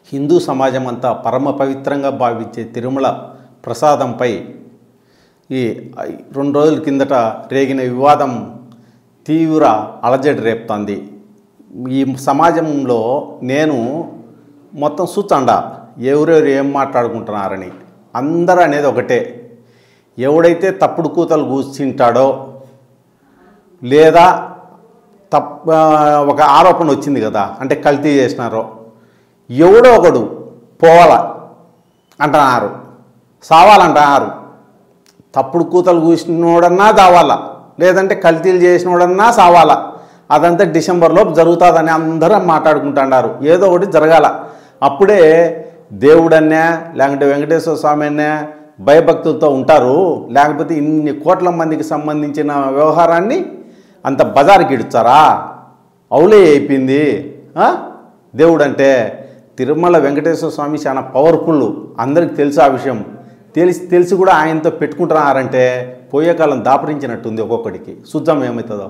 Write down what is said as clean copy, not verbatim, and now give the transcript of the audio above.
హిందూ సమాజం అంతా పరమ పవిత్రంగా భావించే తిరుమల ప్రసాదంపై ఈ 2 రోజుల కిందట రేగిన వివాదం తీవ్ర అలజడి రేపుతోంది. ఈ సమాజంలో నేను మొత్తం చూచండా ఎవరెవరు ఏం మాట్లాడుకుంటున్నారని. అందరూ అనేది ఒకటే, ఎవడైతే తప్పుడు కూతలు కూర్చుంటాడో లేదా ఒక ఆరోపణ వచ్చింది కదా, అంటే కల్తీ చేసినారో, ఎవడో ఒకడు పోవాల అంటున్నారు, సావాలంటున్నారు. తప్పుడు కూతలు కూసినోడన్నా చావాలా, లేదంటే కల్తీలు చేసినోడన్నా సావాలా. అదంతా డిసెంబర్లోపు జరుగుతుందని అందరూ మాట్లాడుకుంటున్నారు. ఏదో ఒకటి జరగాల. అప్పుడే దేవుడన్నా లేకుంటే వెంకటేశ్వర స్వామి అన్నా భయభక్తులతో ఉంటారు. లేకపోతే ఇన్ని కోట్ల మందికి సంబంధించిన వ్యవహారాన్ని అంత బజారుకి ఇడుచారా? అవులే అయిపోయింది. దేవుడంటే తిరుమల వెంకటేశ్వర స్వామి చాలా పవర్ఫుల్, అందరికి తెలుసు ఆ విషయం. తెలిసి కూడా ఆయనతో పెట్టుకుంటున్నారంటే పోయే కాలం దాపరించినట్టుంది ఒక్కొక్కడికి. చూద్దాం ఏమవుతుందో.